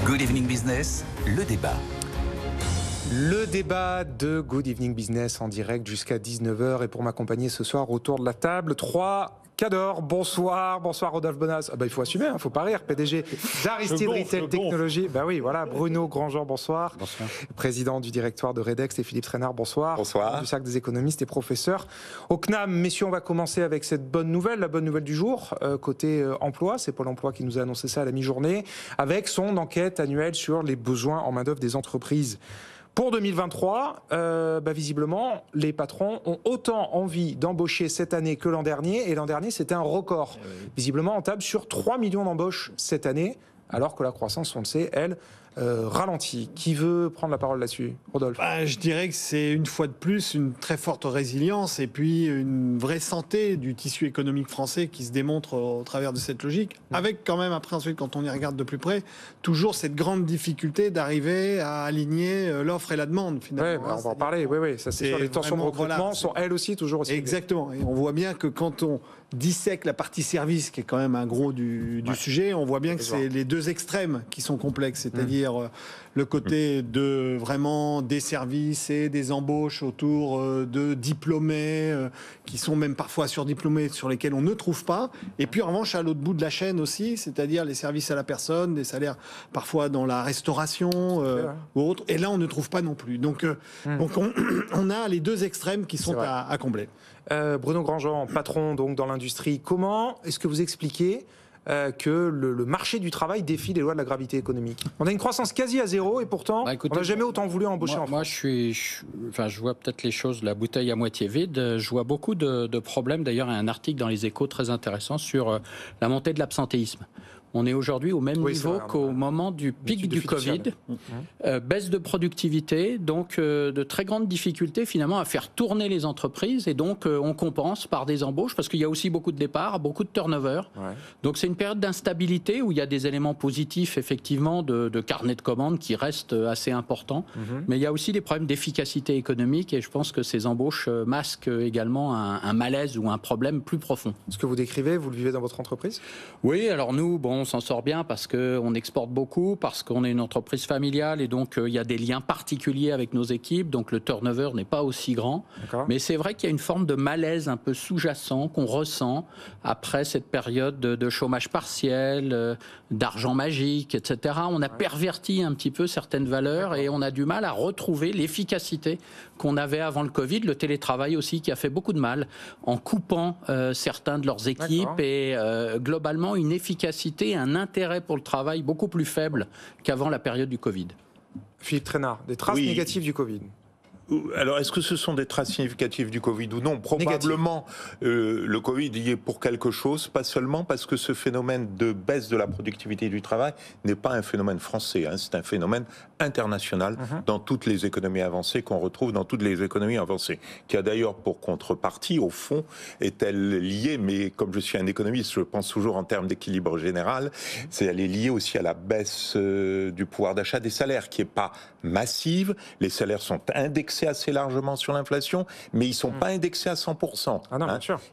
Good Evening Business, le débat. Le débat de Good Evening Business en direct jusqu'à 19h. Et pour m'accompagner ce soir autour de la table, 3 cadors. Bonsoir Rodolphe Bonas. Il faut assumer, faut pas rire. PDG d'Aristide Retail Technologies. Oui, voilà. Bruno Grandjean, bonsoir. Bonsoir. Président du directoire de Redex et Philippe Trainard, bonsoir. Bonsoir. Du Cercle des économistes et professeurs au CNAM. Messieurs, on va commencer avec cette bonne nouvelle, la bonne nouvelle du jour. Côté emploi, c'est Pôle emploi qui nous a annoncé ça à la mi-journée, avec son enquête annuelle sur les besoins en main-d'œuvre des entreprises. Pour 2023, visiblement, les patrons ont autant envie d'embaucher cette année que l'an dernier. Et l'an dernier, c'était un record. Visiblement, on table sur 3 millions d'embauches cette année, alors que la croissance, on le sait, elle, ralentit. Qui veut prendre la parole là-dessus? Rodolphe? Je dirais que c'est une fois de plus une très forte résilience et puis une vraie santé du tissu économique français qui se démontre au travers de cette logique, avec quand même après ensuite quand on y regarde de plus près, toujours cette grande difficulté d'arriver à aligner l'offre et la demande finalement. On va en parler, oui, ça c'est sûr. Les tensions de recrutement sont elles aussi toujours aussi. Exactement, et on voit bien que quand on dissèque la partie service, qui est quand même un gros du sujet, on voit bien que c'est les deux extrêmes qui sont complexes, c'est-à-dire le côté de vraiment des services et des embauches autour de diplômés qui sont même parfois surdiplômés, sur lesquels on ne trouve pas, et puis en revanche à l'autre bout de la chaîne aussi, c'est-à-dire les services à la personne, des salaires parfois dans la restauration ou autre, et là on ne trouve pas non plus. Donc on a les deux extrêmes qui sont à combler. Bruno Grandjean, patron donc dans l'industrie, comment est-ce que vous expliquez que le marché du travail défie les lois de la gravité économique? On a une croissance quasi à zéro et pourtant on n'a jamais autant voulu embaucher en France. Moi, je vois peut-être les choses, la bouteille à moitié vide. Je vois beaucoup de problèmes. D'ailleurs, il y a un article dans Les Échos très intéressant sur la montée de l'absentéisme. On est aujourd'hui au même niveau qu'au moment du pic du Covid. Baisse de productivité, donc de très grandes difficultés finalement à faire tourner les entreprises. Et donc on compense par des embauches parce qu'il y a aussi beaucoup de départs, beaucoup de turnover. Donc c'est une période d'instabilité où il y a des éléments positifs effectivement de carnet de commandes qui restent assez importants. Mais il y a aussi des problèmes d'efficacité économique et je pense que ces embauches masquent également un malaise ou un problème plus profond. Ce que vous décrivez, vous le vivez dans votre entreprise? Oui, alors nous, on s'en sort bien parce qu'on exporte beaucoup, parce qu'on est une entreprise familiale et donc il y a des liens particuliers avec nos équipes, donc le turnover n'est pas aussi grand. Mais c'est vrai qu'il y a une forme de malaise un peu sous-jacent qu'on ressent après cette période de chômage partiel, d'argent magique, etc. On a perverti un petit peu certaines valeurs et on a du mal à retrouver l'efficacité qu'on avait avant le Covid, le télétravail aussi qui a fait beaucoup de mal en coupant certains de leurs équipes et globalement une efficacité, un intérêt pour le travail beaucoup plus faible qu'avant la période du Covid. Philippe Trainard, des traces négatives du Covid? Alors, est-ce que ce sont des traces significatives du Covid ou non? Probablement, le Covid y est pour quelque chose, pas seulement parce que ce phénomène de baisse de la productivité du travail n'est pas un phénomène français, c'est un phénomène international dans toutes les économies avancées qu'on retrouve dans toutes les économies avancées, qui a d'ailleurs pour contrepartie, au fond, est-elle liée, mais comme je suis un économiste, je pense toujours en termes d'équilibre général, elle est liée aussi à la baisse du pouvoir d'achat des salaires, qui n'est pas massive. Les salaires sont indexés assez largement sur l'inflation, mais ils ne sont pas indexés à 100%.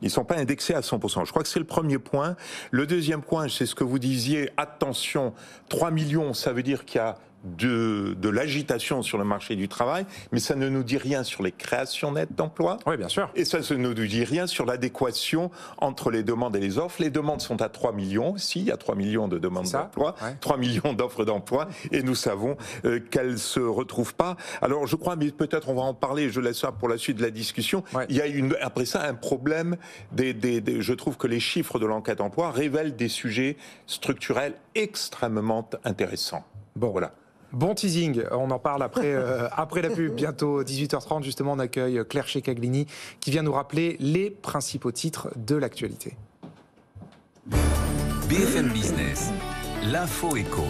Ils ne sont pas indexés à 100%. Je crois que c'est le premier point. Le deuxième point, c'est ce que vous disiez, attention, 3 millions, ça veut dire qu'il y a de l'agitation sur le marché du travail, mais ça ne nous dit rien sur les créations nettes d'emplois. Oui, bien sûr. Et ça ne nous dit rien sur l'adéquation entre les demandes et les offres. Les demandes sont à 3 millions aussi, il y a 3 millions de demandes d'emploi, 3 millions d'offres d'emploi, et nous savons qu'elles ne se retrouvent pas. Alors je crois, mais peut-être on va en parler, je laisse ça pour la suite de la discussion, il y a après ça un problème, je trouve que les chiffres de l'enquête emploi révèlent des sujets structurels extrêmement intéressants. Voilà. Bon teasing, on en parle après, après la pub, bientôt 18h30, justement on accueille Claire Checaglini qui vient nous rappeler les principaux titres de l'actualité. BFM Business, l'info éco.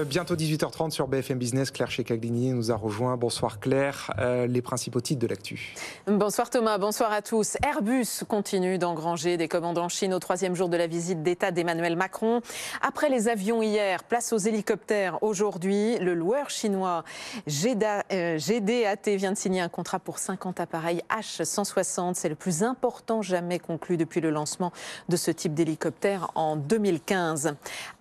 Bientôt 18h30 sur BFM Business. Claire Checaglini nous a rejoint. Bonsoir Claire. Les principaux titres de l'actu. Bonsoir Thomas, bonsoir à tous. Airbus continue d'engranger des commandes en Chine au 3e jour de la visite d'État d'Emmanuel Macron. Après les avions hier, place aux hélicoptères aujourd'hui. Le loueur chinois GDAT vient de signer un contrat pour 50 appareils H160. C'est le plus important jamais conclu depuis le lancement de ce type d'hélicoptère en 2015.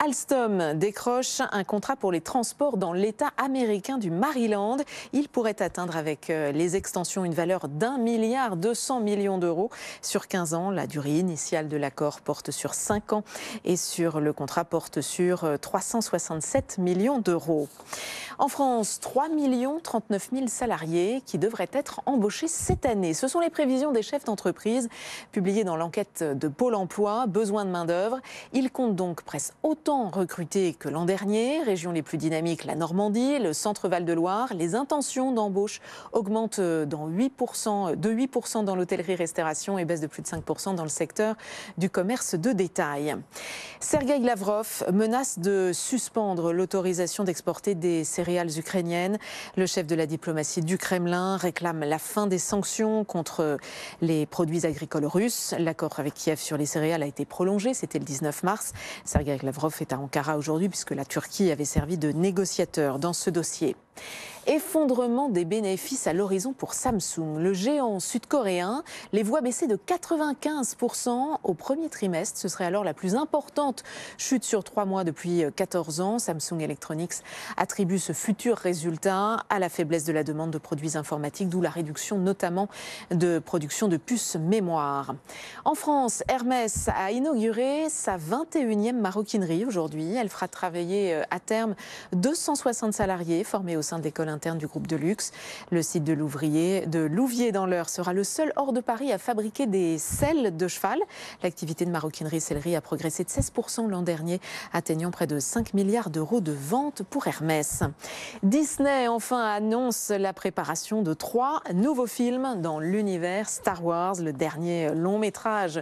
Alstom décroche un contrat pour les transports dans l'État américain du Maryland. Il pourrait atteindre avec les extensions une valeur d'1,2 milliard d'euros sur 15 ans. La durée initiale de l'accord porte sur 5 ans et sur le contrat porte sur 367 millions d'euros. En France, 3 39 000 salariés qui devraient être embauchés cette année. Ce sont les prévisions des chefs d'entreprise publiées dans l'enquête de Pôle emploi. Besoin de main-d'œuvre. Ils comptent donc presque autant recruter que l'an dernier. Régions les plus dynamiques, la Normandie, le centre Val-de-Loire. Les intentions d'embauche augmentent de 8% dans l'hôtellerie-restauration et baissent de plus de 5% dans le secteur du commerce de détail. Sergueï Lavrov menace de suspendre l'autorisation d'exporter des céréales ukrainiennes. Le chef de la diplomatie du Kremlin réclame la fin des sanctions contre les produits agricoles russes. L'accord avec Kiev sur les céréales a été prolongé, c'était le 19 mars. Sergueï Lavrov est à Ankara aujourd'hui puisque la Turquie avait servi de négociateur dans ce dossier. Effondrement des bénéfices à l'horizon pour Samsung. Le géant sud-coréen les voit baisser de 95% au premier trimestre. Ce serait alors la plus importante chute sur 3 mois depuis 14 ans. Samsung Electronics attribue ce futur résultat à la faiblesse de la demande de produits informatiques, d'où la réduction notamment de production de puces mémoire. En France, Hermès a inauguré sa 21e maroquinerie aujourd'hui. Elle fera travailler à terme 260 salariés formés au sein de l'école interne du groupe de luxe. Le site de Louviers dans l'Eure sera le seul hors de Paris à fabriquer des selles de cheval. L'activité de maroquinerie-sellerie a progressé de 16% l'an dernier, atteignant près de 5 milliards d'euros de ventes pour Hermès. Disney enfin annonce la préparation de 3 nouveaux films dans l'univers Star Wars, le dernier long métrage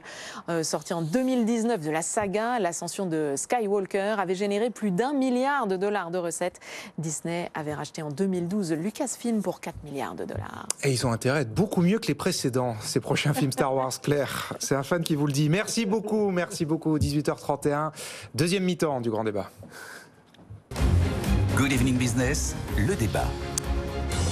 sorti en 2019 de la saga. L'ascension de Skywalker avait généré plus d'1 milliard de dollars de recettes. Disney avait racheté en 2012 Lucasfilm pour 4 milliards de dollars. Et ils ont intérêt à être beaucoup mieux que les précédents, ces prochains films Star Wars, Claire. C'est un fan qui vous le dit. Merci beaucoup, 18h31. Deuxième mi-temps du grand débat. Good Evening Business, le débat.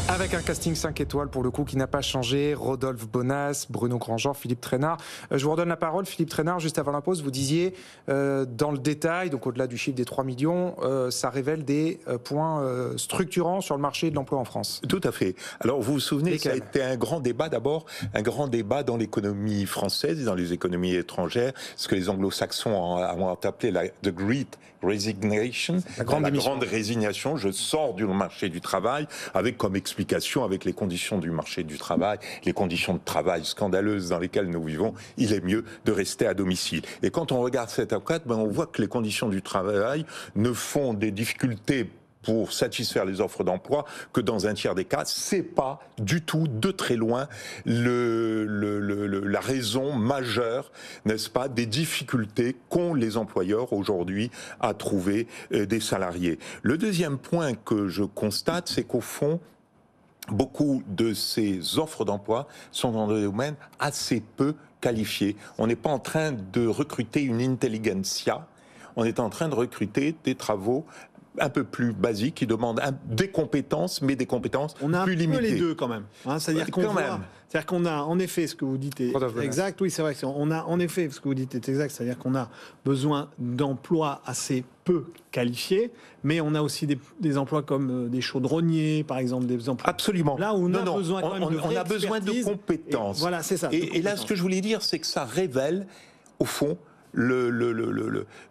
Avec un casting 5 étoiles pour le coup qui n'a pas changé. Rodolphe Bonas, Bruno Grandjean, Philippe Trainard. Je vous redonne la parole. Philippe Trainard, juste avant la pause, vous disiez dans le détail, donc au-delà du chiffre des 3 millions, ça révèle des points structurants sur le marché de l'emploi en France. Tout à fait. Alors vous vous souvenez, ça a été un grand débat d'abord, un grand débat dans l'économie française et dans les économies étrangères, ce que les anglo-saxons ont appelé la The Great Resignation, la grande résignation. Je sors du marché du travail avec comme explication, avec les conditions du marché du travail, les conditions de travail scandaleuses dans lesquelles nous vivons, il est mieux de rester à domicile. Et quand on regarde cette enquête, on voit que les conditions du travail ne font des difficultés pour satisfaire les offres d'emploi que dans un tiers des cas. C'est pas du tout, de très loin, la raison majeure, n'est-ce pas, des difficultés qu'ont les employeurs aujourd'hui à trouver des salariés. Le deuxième point que je constate, c'est qu'au fond, beaucoup de ces offres d'emploi sont dans des domaines assez peu qualifiés. On n'est pas en train de recruter une intelligentsia, on est en train de recruter des travaux un peu plus basiques qui demandent des compétences, mais des compétences plus limitées. On a un peu les deux quand même. C'est-à-dire qu'on a, en effet, ce que vous dites est exact. Oui, c'est vrai. On a, en effet, ce que vous dites est exact. C'est-à-dire qu'on a besoin d'emplois assez peu qualifiés, mais on a aussi des emplois comme des chaudronniers, par exemple, des emplois. Absolument. Là où on a besoin quand même on a besoin de compétences. Et voilà, c'est ça. Et là, ce que je voulais dire, c'est que ça révèle, au fond,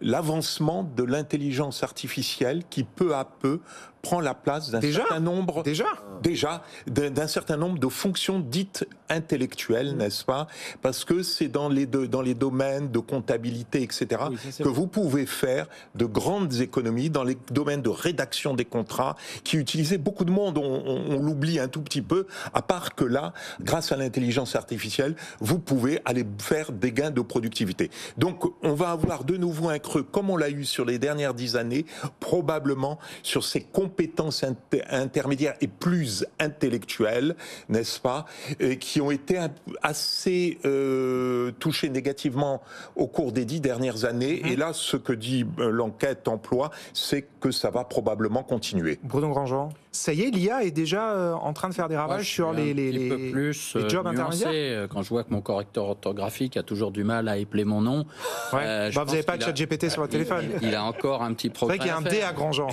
l'avancement de l'intelligence artificielle qui peu à peu prend la place d'un certain nombre d'un certain nombre de fonctions dites intellectuelle, n'est-ce pas? Parce que c'est dans les domaines de comptabilité, etc., que vous pouvez faire de grandes économies, dans les domaines de rédaction des contrats, qui utilisaient beaucoup de monde, on l'oublie un tout petit peu, à part que là, grâce à l'intelligence artificielle, vous pouvez aller faire des gains de productivité. Donc, on va avoir de nouveau un creux, comme on l'a eu sur les dernières 10 années, probablement sur ces compétences intermédiaires et plus intellectuelles, n'est-ce pas, qui ont été assez touchées négativement au cours des 10 dernières années. Et là, ce que dit l'enquête emploi, c'est que ça va probablement continuer. Bruno Grandjean, ça y est, l'IA est déjà en train de faire des ravages sur les jobs intermédiaires. Quand je vois que mon correcteur orthographique a toujours du mal à épeler mon nom. Vous n'avez pas de ChatGPT sur votre téléphone. Il a encore un petit progrès. C'est vrai qu'il y a un D à Grandjean.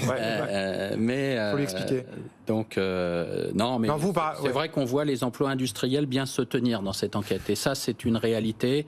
Mais faut l'expliquer. Donc non, mais c'est vrai qu'on voit les emplois industriels bien se tenir dans cette enquête. Et ça, c'est une réalité.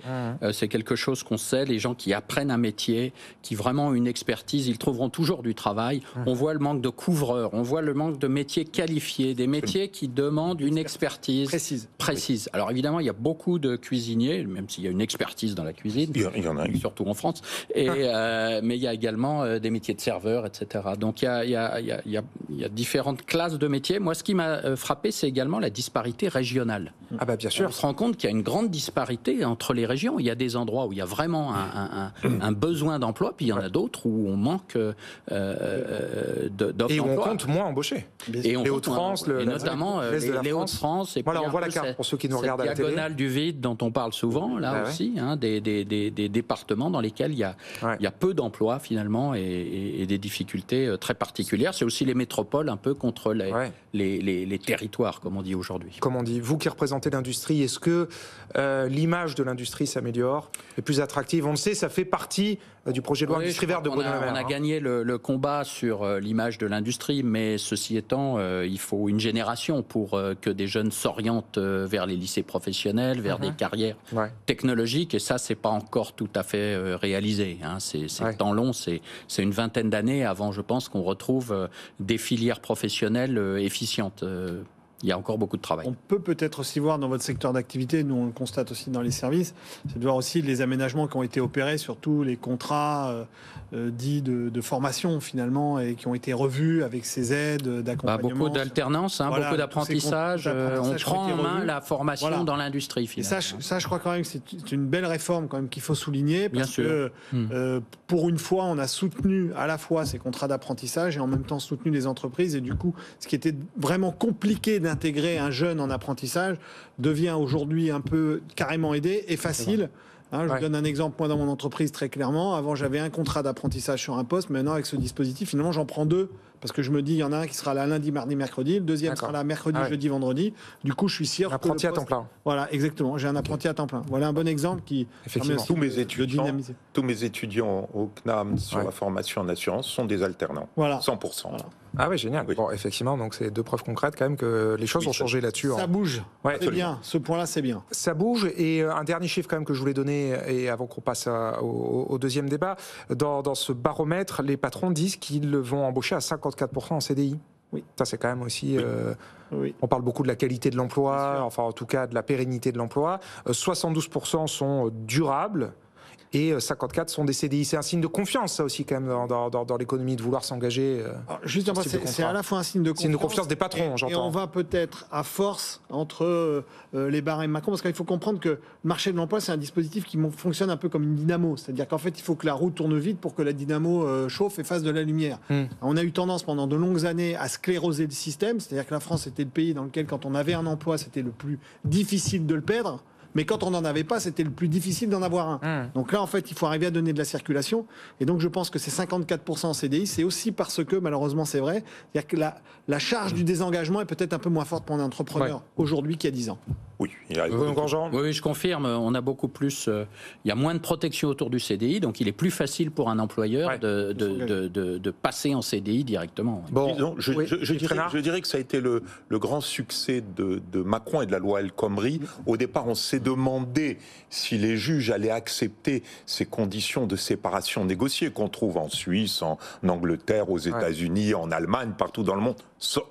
C'est quelque chose qu'on sait. Les gens qui apprennent un métier, qui vraiment ont une expertise, ils trouveront toujours du travail. On voit le manque de couvreurs, on voit le manque de métiers qualifiés, des métiers qui demandent une expertise précise. Alors évidemment, il y a beaucoup de cuisiniers, même s'il y a une expertise dans la cuisine, il y en a surtout en France. Mais il y a également des métiers de serveurs, etc. Donc il y a différentes classes de métiers. Moi, ce qui m'a frappé, c'est également la disparité régionale. Ah bah bien sûr. On se rend compte qu'il y a une grande disparité entre les régions. Il y a des endroits où il y a vraiment un besoin d'emploi, puis il y en a d'autres où on manque d'offres d'emploi. Et où on compte moins embaucher. Et les Hauts-de-France, notamment les Hauts-de-France. Et voilà, on voit la carte pour ceux qui nous regardent à la télé. Cette diagonale du vide dont on parle souvent, là aussi, des départements dans lesquels il y a peu d'emplois finalement et des difficultés très particulières. C'est aussi les métropoles un peu contre les territoires, comme on dit aujourd'hui. Comme on dit, vous qui représentez l'industrie, est-ce que l'image de l'industrie s'améliore, est plus attractive? On le sait, ça fait partie du projet de loi Industrie verte de Bruno Le Maire. On a gagné le combat sur l'image de l'industrie, mais ceci étant, il faut une génération pour que des jeunes s'orientent vers les lycées professionnels, vers des carrières technologiques, et ça, c'est pas encore tout à fait réalisé. C'est temps long, c'est une vingtaine d'années avant, je pense, qu'on retrouve des filières professionnelles efficientes. Il y a encore beaucoup de travail. On peut peut-être aussi voir dans votre secteur d'activité, nous on le constate aussi dans les services, c'est de voir aussi les aménagements qui ont été opérés sur tous les contrats dits de formation finalement et qui ont été revus avec ces aides d'accompagnement. Beaucoup d'alternance, beaucoup d'apprentissage. On prend en main la formation dans l'industrie finalement. Et ça, je crois quand même que c'est une belle réforme quand même qu'il faut souligner parce que pour une fois, on a soutenu à la fois ces contrats d'apprentissage et en même temps soutenu les entreprises et du coup, ce qui était vraiment compliqué d'intégrer un jeune en apprentissage devient aujourd'hui un peu carrément aidé et facile. Je vous donne un exemple, moi dans mon entreprise très clairement, avant j'avais un contrat d'apprentissage sur un poste, maintenant avec ce dispositif finalement j'en prends deux, parce que je me dis il y en a un qui sera là lundi, mardi, mercredi, le deuxième sera là mercredi, jeudi, vendredi, du coup je suis sûr apprenti à temps plein. Voilà, exactement, j'ai un apprenti à temps plein. Voilà un bon exemple qui effectivement tous mes étudiants au CNAM sur la formation en assurance sont des alternants, 100%. Voilà. Ah oui, génial. Bon, effectivement, donc c'est deux preuves concrètes quand même que les choses ont changé là-dessus. Ça bouge, c'est bien, ce point-là c'est bien. Ça bouge, et un dernier chiffre quand même que je voulais donner, et avant qu'on passe au deuxième débat, dans ce baromètre, les patrons disent qu'ils vont embaucher à 54% en CDI. Oui. Ça c'est quand même aussi... On parle beaucoup de la qualité de l'emploi, enfin en tout cas de la pérennité de l'emploi. 72% sont durables. Et 54 sont des CDI. C'est un signe de confiance, ça aussi, quand même, dans l'économie, de vouloir s'engager. Justement, c'est à la fois un signe de confiance. C'est une confiance des patrons, j'entends. Et on va peut-être, à force, entre les barèmes Macron, parce qu'il faut comprendre que le marché de l'emploi, c'est un dispositif qui fonctionne un peu comme une dynamo. C'est-à-dire qu'en fait, il faut que la roue tourne vite pour que la dynamo chauffe et fasse de la lumière. On a eu tendance, pendant de longues années, à scléroser le système. C'est-à-dire que la France était le pays dans lequel, quand on avait un emploi, c'était le plus difficile de le perdre. Mais quand on n'en avait pas, c'était le plus difficile d'en avoir un. Donc là, en fait, il faut arriver à donner de la circulation. Et donc, je pense que ces 54% en CDI, c'est aussi parce que, malheureusement, c'est vrai, c'est-à-dire que la charge du désengagement est peut-être un peu moins forte pour un entrepreneur aujourd'hui qu'il y a 10 ans. Oui, oui, je confirme. On a beaucoup plus. Il y a moins de protection autour du CDI, donc il est plus facile pour un employeur de passer en CDI directement. Bon, disons, je dirais que ça a été le grand succès de Macron et de la loi El Khomri. Au départ, on s'est demandé si les juges allaient accepter ces conditions de séparation négociées qu'on trouve en Suisse, en Angleterre, aux États-Unis, en Allemagne, partout dans le monde,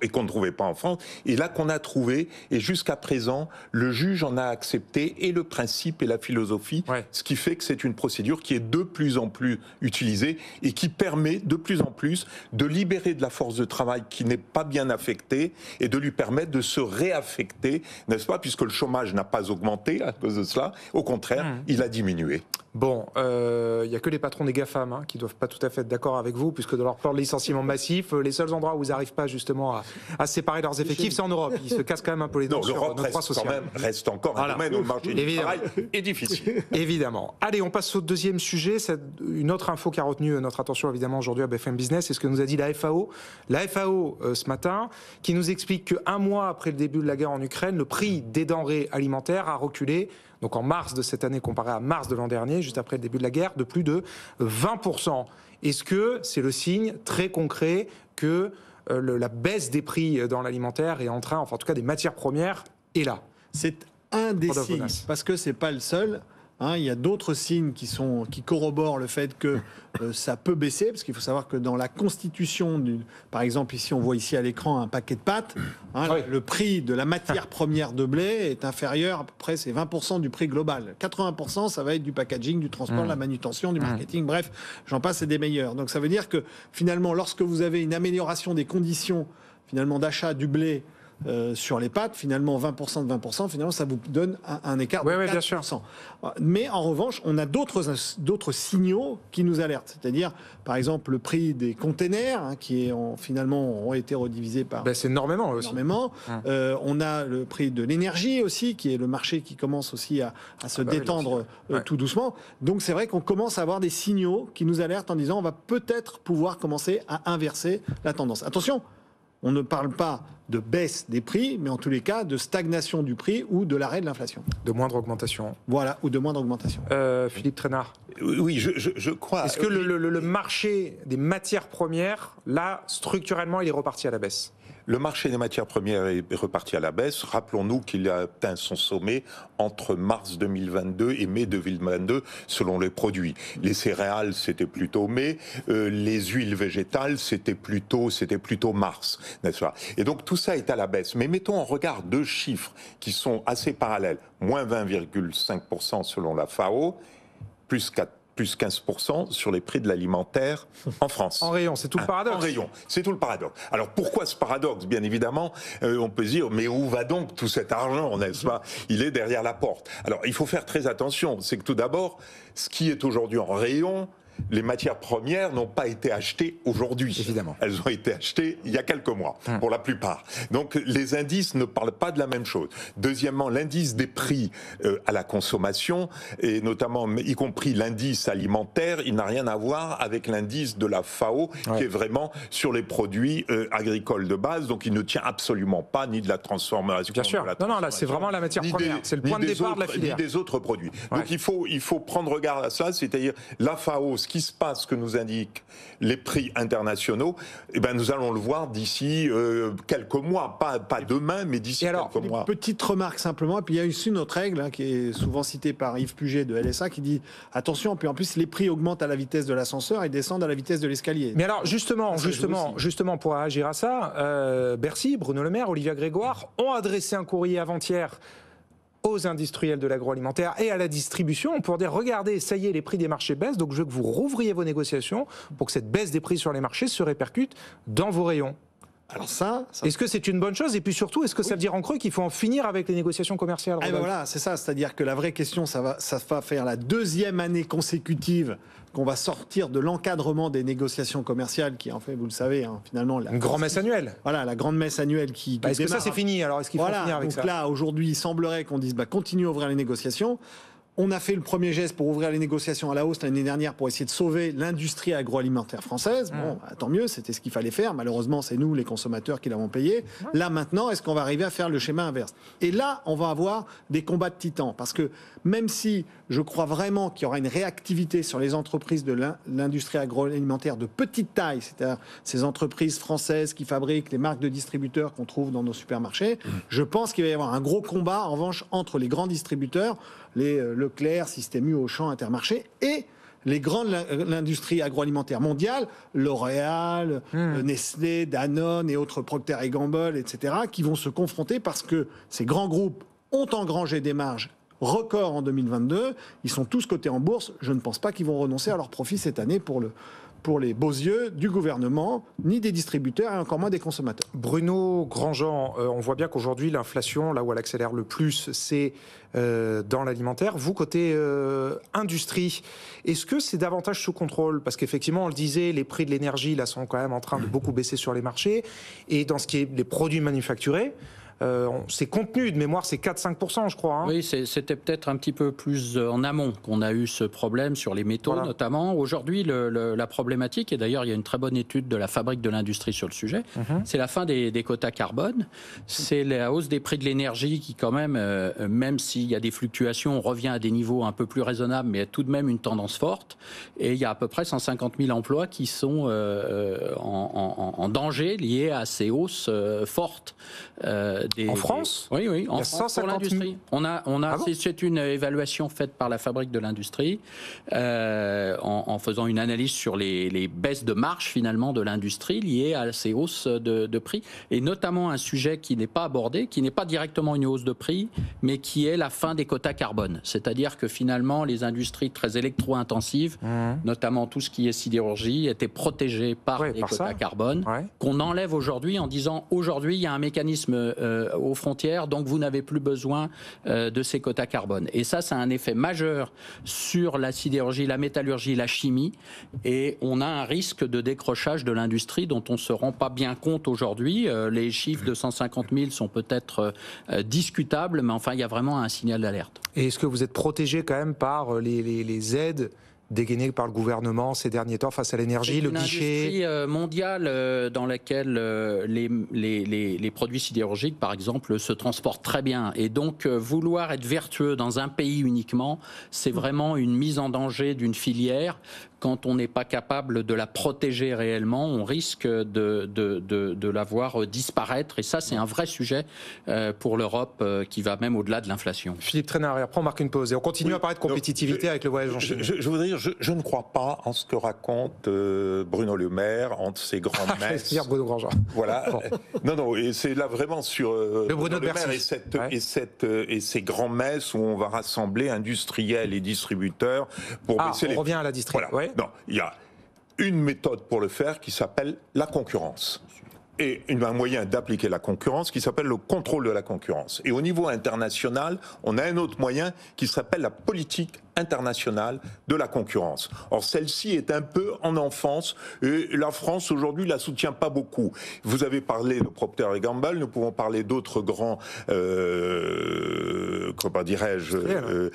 et qu'on ne trouvait pas en France. Et là qu'on a trouvé, et jusqu'à présent, le juge en a accepté et le principe et la philosophie, ce qui fait que c'est une procédure qui est de plus en plus utilisée et qui permet de plus en plus de libérer de la force de travail qui n'est pas bien affectée et de lui permettre de se réaffecter, n'est-ce pas, puisque le chômage n'a pas augmenté à cause de cela, au contraire, il a diminué. Bon, il n'y a que les patrons des GAFAM qui ne doivent pas tout à fait être d'accord avec vous, puisque dans leur plan de licenciement massif, les seuls endroits où ils n'arrivent pas justement à séparer leurs effectifs, c'est en Europe. Ils se cassent quand même un peu les dents sur notre droit social. Reste encore un domaine où le marché du travail est difficile. Évidemment. Allez, on passe au deuxième sujet. C'est une autre info qui a retenu notre attention évidemment aujourd'hui à BFM Business, c'est ce que nous a dit la FAO. La FAO ce matin, qui nous explique qu'un mois après le début de la guerre en Ukraine, le prix des denrées alimentaires a reculé. Donc en mars de cette année comparé à mars de l'an dernier, juste après le début de la guerre, de plus de 20%. Est-ce que c'est le signe très concret que la baisse des prix dans l'alimentaire est en train, enfin en tout cas des matières premières, est là? C'est un des signes, parce que c'est pas le seul. Il y a d'autres signes qui corroborent le fait que ça peut baisser, parce qu'il faut savoir que dans la constitution, par exemple ici on voit ici à l'écran un paquet de pâtes, le prix de la matière première de blé est inférieur à peu près, c'est 20% du prix global. 80% ça va être du packaging, du transport, de la manutention, du marketing, bref, j'en passe, c'est des meilleurs. Donc ça veut dire que finalement lorsque vous avez une amélioration des conditions finalement d'achat du blé, sur les pâtes, finalement 20% de 20%, finalement ça vous donne un écart de 4%. Bien sûr. Mais en revanche, on a d'autres signaux qui nous alertent. C'est-à-dire, par exemple, le prix des containers, qui finalement ont été redivisés par... c'est énormément aussi. On a le prix de l'énergie aussi, qui est le marché qui commence aussi à se détendre tout doucement. Donc c'est vrai qu'on commence à avoir des signaux qui nous alertent en disant on va peut-être pouvoir commencer à inverser la tendance. Attention, on ne parle pas de baisse des prix, mais en tous les cas de stagnation du prix ou de l'arrêt de l'inflation. De moindre augmentation. Voilà, ou de moindre augmentation. Philippe Trainard. Oui, je crois. Est-ce que le marché des matières premières, là, structurellement, il est reparti à la baisse? Le marché des matières premières est reparti à la baisse. Rappelons-nous qu'il a atteint son sommet entre mars 2022 et mai 2022, selon les produits. Les céréales, c'était plutôt mai. Les huiles végétales, c'était plutôt mars, n'est-ce pas? Et donc tout ça est à la baisse. Mais mettons en regard deux chiffres qui sont assez parallèles. Moins 20,5% selon la FAO, plus 15% sur les prix de l'alimentaire en France. En rayon, c'est tout le paradoxe. En rayon, c'est tout le paradoxe. Alors pourquoi ce paradoxe? Bien évidemment, on peut se dire, mais où va donc tout cet argent, n'est-ce pas? Il est derrière la porte. Alors il faut faire très attention, c'est que tout d'abord, ce qui est aujourd'hui en rayon, les matières premières n'ont pas été achetées aujourd'hui. Évidemment. Elles ont été achetées il y a quelques mois, pour la plupart. Donc les indices ne parlent pas de la même chose. Deuxièmement, l'indice des prix à la consommation, et notamment, y compris l'indice alimentaire, il n'a rien à voir avec l'indice de la FAO, qui est vraiment sur les produits agricoles de base. Donc il ne tient absolument pas ni de la transformation. Bien sûr. Non, là c'est vraiment la matière première. C'est le point de départ de la filière. Ni des autres produits. Donc il faut prendre garde à ça, c'est-à-dire la FAO, ce qui se passe, que nous indiquent les prix internationaux, nous allons le voir d'ici quelques mois, pas demain, mais d'ici quelques mois. Petite remarque simplement, et puis il y a aussi une autre règle qui est souvent citée par Yves Puget de LSA qui dit attention, puis en plus les prix augmentent à la vitesse de l'ascenseur et descendent à la vitesse de l'escalier. Mais alors justement pour réagir à ça, Bercy, Bruno Le Maire, Olivia Grégoire ont adressé un courrier avant-hier aux industriels de l'agroalimentaire et à la distribution pour dire regardez, ça y est, les prix des marchés baissent, donc je veux que vous rouvriez vos négociations pour que cette baisse des prix sur les marchés se répercute dans vos rayons. Alors ça est-ce que c'est une bonne chose? Et puis surtout, est-ce que ça veut dire en creux qu'il faut en finir avec les négociations commerciales? Voilà, c'est ça. C'est-à-dire que la vraie question, ça va faire la deuxième année consécutive qu'on va sortir de l'encadrement des négociations commerciales qui, en fait, vous le savez, finalement... Une grand-messe annuelle. Voilà, la grande-messe annuelle qui est-ce que ça, c'est fini? Alors, est-ce qu'il faut finir avec ça? Donc là, aujourd'hui, il semblerait qu'on dise, continuez à ouvrir les négociations. On a fait le premier geste pour ouvrir les négociations à la hausse l'année dernière pour essayer de sauver l'industrie agroalimentaire française. Bon, tant mieux, c'était ce qu'il fallait faire. Malheureusement, c'est nous, les consommateurs, qui l'avons payé. Là, maintenant, est-ce qu'on va arriver à faire le schéma inverse? Et là, on va avoir des combats de titans. Parce que même si je crois vraiment qu'il y aura une réactivité sur les entreprises de l'industrie agroalimentaire de petite taille, c'est-à-dire ces entreprises françaises qui fabriquent les marques de distributeurs qu'on trouve dans nos supermarchés, je pense qu'il va y avoir un gros combat, en revanche, entre les grands distributeurs, les Leclerc, Système U, Auchan, Intermarché, et les grandes l'industrie agroalimentaire mondiale, L'Oréal, Nestlé, Danone et autres Procter & Gamble, etc., qui vont se confronter parce que ces grands groupes ont engrangé des marges records en 2022. Ils sont tous cotés en bourse. Je ne pense pas qu'ils vont renoncer à leurs profits cette année pour les beaux yeux du gouvernement, ni des distributeurs et encore moins des consommateurs. Bruno Grandjean, on voit bien qu'aujourd'hui l'inflation, là où elle accélère le plus, c'est dans l'alimentaire. Vous, côté industrie, est-ce que c'est davantage sous contrôle? Parce qu'effectivement, on le disait, les prix de l'énergie là sont quand même en train de beaucoup baisser sur les marchés. Et dans ce qui est des produits manufacturés, c'est contenu, de mémoire, c'est 4-5%, je crois. Hein. Oui, c'était peut-être un petit peu plus en amont qu'on a eu ce problème sur les métaux, notamment. Aujourd'hui, la problématique, et d'ailleurs, il y a une très bonne étude de la Fabrique de l'industrie sur le sujet, c'est la fin des quotas carbone. C'est la hausse des prix de l'énergie qui, quand même, même s'il y a des fluctuations, on revient à des niveaux un peu plus raisonnables, mais il y a tout de même une tendance forte. Et il y a à peu près 150 000 emplois qui sont en danger liés à ces hausses fortes. En France? Oui, en France pour l'industrie. C'est une évaluation faite par la Fabrique de l'industrie en faisant une analyse sur les baisses de marge finalement de l'industrie liées à ces hausses de prix, et notamment un sujet qui n'est pas abordé, qui n'est pas directement une hausse de prix, mais qui est la fin des quotas carbone. C'est-à-dire que finalement les industries très électro-intensives, notamment tout ce qui est sidérurgie, étaient protégées par les quotas carbone, qu'on enlève aujourd'hui en disant aujourd'hui il y a un mécanisme aux frontières, donc vous n'avez plus besoin de ces quotas carbone. Et ça a un effet majeur sur la sidérurgie, la métallurgie, la chimie, et on a un risque de décrochage de l'industrie dont on ne se rend pas bien compte aujourd'hui. Les chiffres de 150 000 sont peut-être discutables, mais enfin il y a vraiment un signal d'alerte. Et est-ce que vous êtes protégé quand même par les aides dégainé par le gouvernement ces derniers temps face à l'énergie, le guichet? C'est une industrie mondiale dans laquelle les produits sidérurgiques, par exemple, se transportent très bien. Et donc, vouloir être vertueux dans un pays uniquement, c'est vraiment une mise en danger d'une filière. Quand on n'est pas capable de la protéger réellement, on risque de la voir disparaître. Et ça, c'est un vrai sujet pour l'Europe qui va même au-delà de l'inflation. Philippe Trainard, et après on marque une pause. Et on continue à parler de compétitivité avec le voyage en Chine. Je voudrais dire, je ne crois pas en ce que raconte Bruno Le Maire entre ses grandes messes. Dire Bruno Grandjean. Voilà. Bon. Non, et c'est là vraiment sur le Bruno Le Maire et ses grands messes où on va rassembler industriels et distributeurs pour baisser les prix. On revient à la distribution. Voilà. Non, il y a une méthode pour le faire qui s'appelle la concurrence. Et un moyen d'appliquer la concurrence qui s'appelle le contrôle de la concurrence. Et au niveau international, on a un autre moyen qui s'appelle la politique internationale de la concurrence. Or, celle-ci est un peu en enfance et la France, aujourd'hui, la soutient pas beaucoup. Vous avez parlé de Procter & Gamble, nous pouvons parler d'autres grands, comment dirais-je,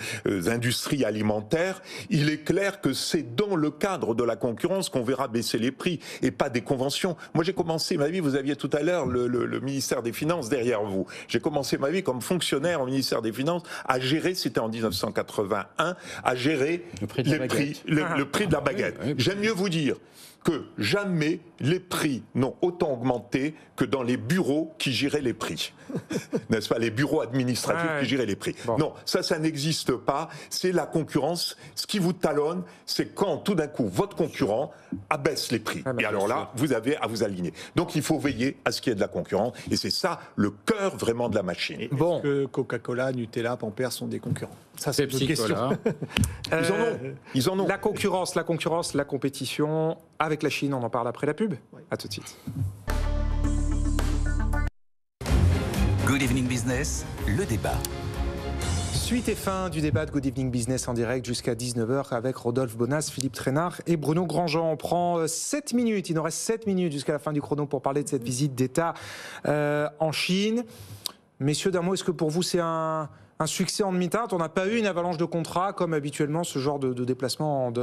industries alimentaires. Il est clair que c'est dans le cadre de la concurrence qu'on verra baisser les prix et pas des conventions. Moi, j'ai commencé ma vie, vous aviez tout à l'heure le ministère des Finances derrière vous. J'ai commencé ma vie comme fonctionnaire au ministère des Finances à gérer, c'était en 1981, à gérer le prix de la baguette. Oui. J'aime mieux vous dire que jamais les prix n'ont autant augmenté que dans les bureaux qui géraient les prix. N'est-ce pas? Les bureaux administratifs qui géraient les prix. Bon. Non, ça n'existe pas. C'est la concurrence. Ce qui vous talonne, c'est quand tout d'un coup, votre concurrent abaisse les prix. Et alors là, vous avez à vous aligner. Donc il faut veiller à ce qu'il y ait de la concurrence. Et c'est ça le cœur vraiment de la machine. Est-ce que Coca-Cola, Nutella, Pampers sont des concurrents? Ça, c'est une question. Ils en ont. La concurrence, la compétition avec la Chine, on en parle après la pub. Oui. À tout de suite. Good Evening Business, le débat. Suite et fin du débat de Good Evening Business en direct jusqu'à 19h avec Rodolphe Bonas, Philippe Trainard et Bruno Grandjean. On prend 7 minutes, il nous reste 7 minutes jusqu'à la fin du chrono pour parler de cette visite d'État en Chine. Messieurs, d'un mot, est-ce que pour vous c'est un succès en demi-teinte? On n'a pas eu une avalanche de contrats comme habituellement ce genre de déplacement en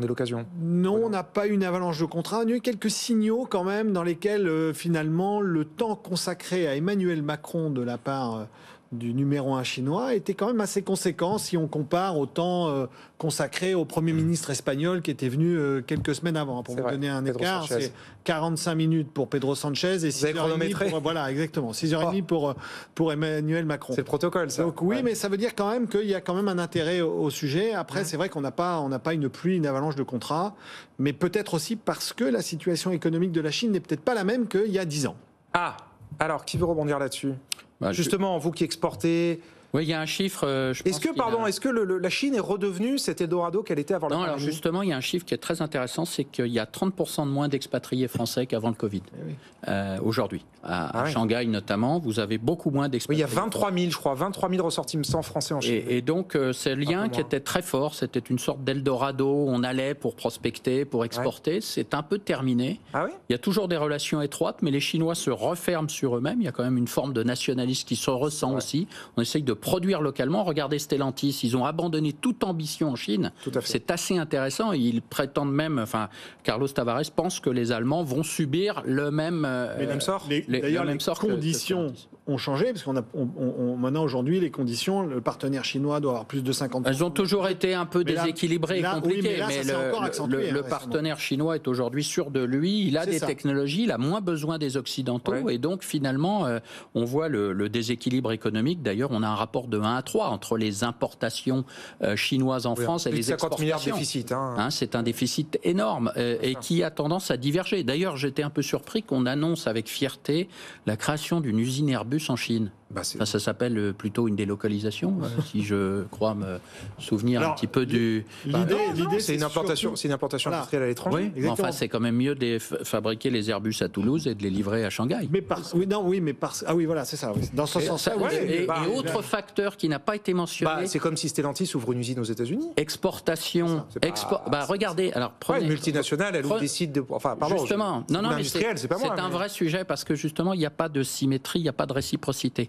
est l'occasion. Non, on n'a pas eu une avalanche de contrats. On a eu quelques signaux quand même dans lesquels finalement le temps consacré à Emmanuel Macron de la part du numéro 1 chinois était quand même assez conséquent si on compare au temps consacré au Premier ministre espagnol qui était venu quelques semaines avant. Pour vous donner un écart, c'est 45 minutes pour Pedro Sanchez et 6h30 pour, voilà, exactement, 6h30 pour Emmanuel Macron. C'est le protocole, ça. Donc oui, mais ça veut dire quand même qu'il y a quand même un intérêt au sujet. Après, c'est vrai qu'on n'a pas une pluie, une avalanche de contrats, mais peut-être aussi parce que la situation économique de la Chine n'est peut-être pas la même qu'il y a 10 ans. Alors, qui veut rebondir là-dessus? Justement, vous qui exportez, Oui, il y a un chiffre. Est-ce que la Chine est redevenue cet Eldorado qu'elle était avant la pandémie ? Non, alors justement, il y a un chiffre qui est très intéressant, c'est qu'il y a 30% de moins d'expatriés français qu'avant le Covid. Aujourd'hui, à Shanghai notamment, vous avez beaucoup moins d'expatriés. Oui, il y a 23 000, je crois, 23 000 ressortissants français en Chine. Et donc, c'est le lien qui était très fort. C'était une sorte d'Eldorado. On allait pour prospecter, pour exporter. C'est un peu terminé. Ah oui ? Il y a toujours des relations étroites, mais les Chinois se referment sur eux-mêmes. Il y a quand même une forme de nationalisme qui se ressent aussi. On essaye de produire localement. Regardez Stellantis, ils ont abandonné toute ambition en Chine. C'est assez intéressant. Ils prétendent même, enfin, Carlos Tavares pense que les Allemands vont subir le même sort. D'ailleurs, les conditions ont changé, parce maintenant, aujourd'hui, les conditions, le partenaire chinois doit avoir plus de 50%. Elles ont toujours été un peu déséquilibrées et compliquées, mais le partenaire chinois est aujourd'hui sûr de lui, il a des technologies, il a moins besoin des Occidentaux, et donc finalement, on voit le déséquilibre économique. D'ailleurs, on a un rapport de 1 à 3 entre les importations chinoises en France et les exportations. 50 milliards de déficit. C'est un déficit énorme et qui a tendance à diverger. D'ailleurs, j'étais un peu surpris qu'on annonce avec fierté la création d'une usine Airbus en Chine. Ça s'appelle plutôt une délocalisation, si je crois me souvenir un petit peu du... L'idée, c'est une importation industrielle à l'étranger. Oui, enfin, c'est quand même mieux de fabriquer les Airbus à Toulouse et de les livrer à Shanghai. Voilà, c'est ça. Dans ce sens-là. Et autre facteur qui n'a pas été mentionné... c'est comme si Stellantis ouvre une usine aux États-Unis. Exportation. Regardez, alors prenez... Une multinationale, elle décide de... Enfin, pardon. Justement, c'est un vrai sujet parce que justement, il n'y a pas de symétrie, il n'y a pas de réciprocité.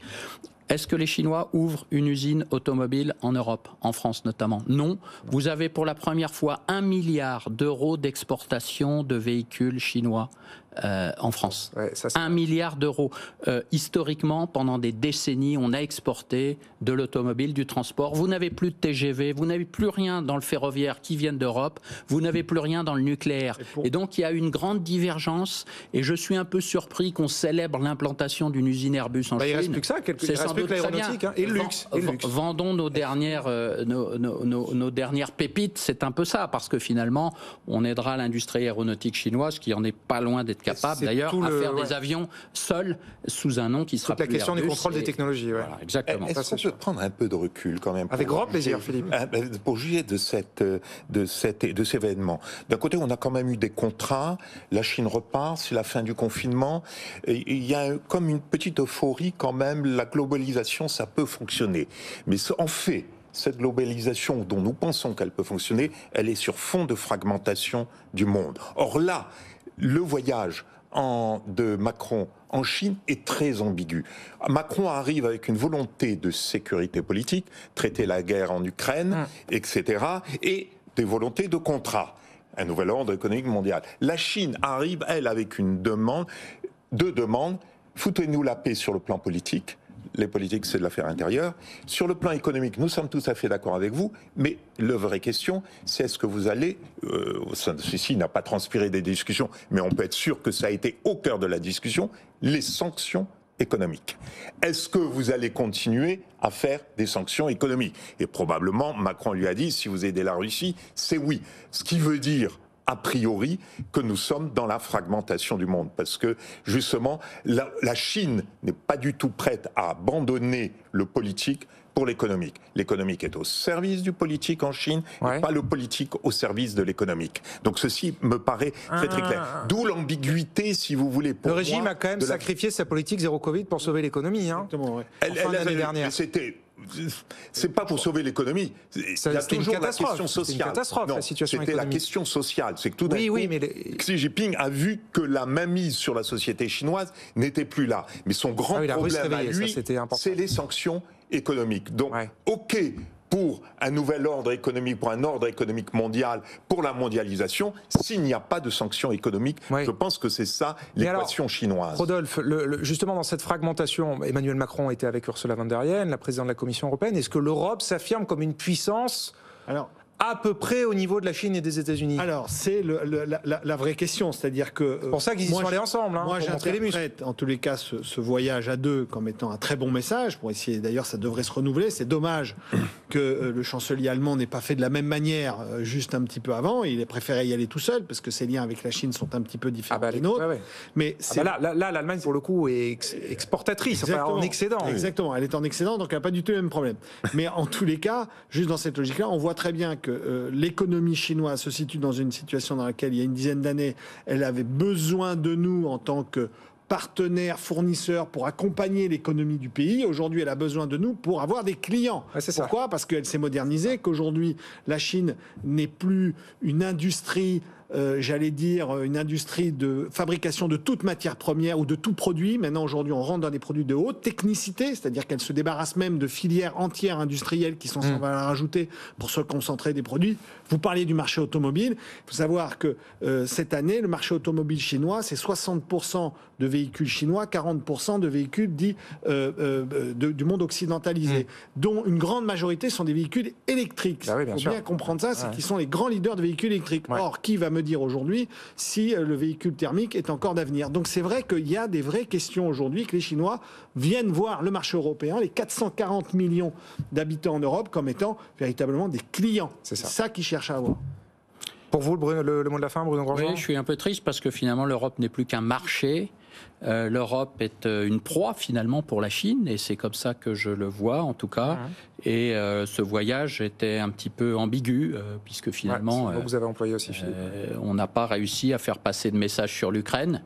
Est-ce que les Chinois ouvrent une usine automobile en Europe, en France notamment? Non. Vous avez pour la première fois 1 milliard d'euros d'exportation de véhicules chinois en France. 1 milliard d'euros. Historiquement, pendant des décennies, on a exporté de l'automobile, du transport. Vous n'avez plus de TGV, vous n'avez plus rien dans le ferroviaire qui viennent d'Europe, vous n'avez plus rien dans le nucléaire. Et donc, il y a une grande divergence et je suis un peu surpris qu'on célèbre l'implantation d'une usine Airbus en Chine. Il ne reste plus que ça, il reste plus que l'aéronautique et le luxe. Vendons nos dernières pépites, c'est un peu ça, parce que finalement, on aidera l'industrie aéronautique chinoise qui en est pas loin d'être capable d'ailleurs à faire des avions seuls sous un nom qui sera plus la question Airbus du contrôle des technologies. Voilà, exactement. Est-ce qu'on peut prendre un peu de recul quand même avec grand plaisir, Philippe. Pour juger de cet événement. D'un côté, on a quand même eu des contrats, la Chine repart, c'est la fin du confinement, et il y a comme une petite euphorie quand même, la globalisation, ça peut fonctionner. Mais en fait, cette globalisation dont nous pensons qu'elle peut fonctionner, elle est sur fond de fragmentation du monde. Or là, le voyage de Macron en Chine est très ambigu. Macron arrive avec une volonté de sécurité politique, traiter la guerre en Ukraine, etc., et des volontés de contrat, un nouvel ordre économique mondial. La Chine arrive, elle, avec deux demandes. Foutez-nous la paix sur le plan politique. Les politiques, c'est de l'affaire intérieure. Sur le plan économique, nous sommes tout à fait d'accord avec vous, mais la vraie question, c'est est-ce que vous allez, ceci n'a pas transpiré des discussions, mais on peut être sûr que ça a été au cœur de la discussion, les sanctions économiques. Est-ce que vous allez continuer à faire des sanctions économiques? Et probablement, Macron lui a dit, si vous aidez la Russie, c'est oui. Ce qui veut dire a priori que nous sommes dans la fragmentation du monde, parce que justement la Chine n'est pas du tout prête à abandonner le politique pour l'économique. L'économique est au service du politique en Chine, et pas le politique au service de l'économique. Donc ceci me paraît très très clair. D'où l'ambiguïté, si vous voulez. Le régime a quand même sacrifié sa politique zéro Covid pour sauver l'économie. L'année dernière. C'est pas pour sauver l'économie. Il y a toujours la question sociale. C'est une catastrophe, la situation économique. C'était la question sociale. C'est que tout d'un coup, Xi Jinping a vu que la mainmise sur la société chinoise n'était plus là. Mais son grand problème à lui, c'est les sanctions économiques. Donc, OK pour un nouvel ordre économique, pour un ordre économique mondial, pour la mondialisation, s'il n'y a pas de sanctions économiques. Je pense que c'est ça l'équation chinoise. Rodolphe, justement dans cette fragmentation, Emmanuel Macron était avec Ursula von der Leyen, la présidente de la Commission européenne. Est-ce que l'Europe s'affirme comme une puissance à peu près au niveau de la Chine et des États-Unis? Alors, c'est la vraie question, c'est-à-dire que... C'est pour ça qu'ils y sont allés ensemble, moi, pour montrer les muscles. j'interprète en tous les cas ce voyage à deux comme étant un très bon message, pour essayer, d'ailleurs ça devrait se renouveler. C'est dommage que le chancelier allemand n'ait pas fait de la même manière juste un petit peu avant. Il a préféré y aller tout seul, parce que ses liens avec la Chine sont un petit peu différents des nôtres. Ouais. Mais là, l'Allemagne, pour le coup, est exportatrice, enfin, en excédent. Exactement, elle est en excédent, donc elle n'a pas du tout le même problème. Mais en tous les cas, juste dans cette logique-là, on voit très bien que l'économie chinoise se situe dans une situation dans laquelle, il y a une dizaine d'années, elle avait besoin de nous en tant que partenaire, fournisseur pour accompagner l'économie du pays. Aujourd'hui, elle a besoin de nous pour avoir des clients. Pourquoi ? Parce qu'elle s'est modernisée, qu'aujourd'hui, la Chine n'est plus une industrie j'allais dire, une industrie de fabrication de toute matière première ou de tout produit. Maintenant, aujourd'hui, on rentre dans des produits de haute technicité, c'est-à-dire qu'elle se débarrasse même de filières entières industrielles qui sont sans valeur ajoutée pour se concentrer des produits. Vous parliez du marché automobile. Il faut savoir que cette année, le marché automobile chinois, c'est 60% de véhicules chinois, 40% de véhicules dits du monde occidentalisé, dont une grande majorité sont des véhicules électriques. Bah oui, il faut bien comprendre ça, c'est qu'ils sont les grands leaders de véhicules électriques. Or, qui va me dire aujourd'hui si le véhicule thermique est encore d'avenir? Donc c'est vrai qu'il y a des vraies questions aujourd'hui, que les Chinois viennent voir le marché européen, les 440 millions d'habitants en Europe, comme étant véritablement des clients. C'est ça qu'ils cherchent à avoir. Pour vous, le mot de la fin, Bruno Grandjean? Oui, je suis un peu triste parce que finalement l'Europe n'est plus qu'un marché. L'Europe est une proie finalement pour la Chine, et c'est comme ça que je le vois en tout cas. Et ce voyage était un petit peu ambigu, puisque finalement vous avez employé aussi, on n'a pas réussi à faire passer de message sur l'Ukraine,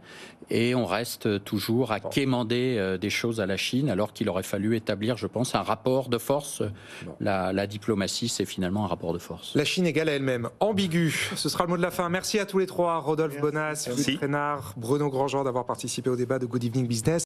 et on reste toujours à quémander des choses à la Chine, alors qu'il aurait fallu établir, je pense, un rapport de force. La diplomatie, c'est finalement un rapport de force. La Chine égale à elle-même. Ambigu, ce sera le mot de la fin. Merci à tous les trois, Rodolphe Bonas, Philippe Reynard, Bruno Grandjean, d'avoir participé au débat de Good Evening Business.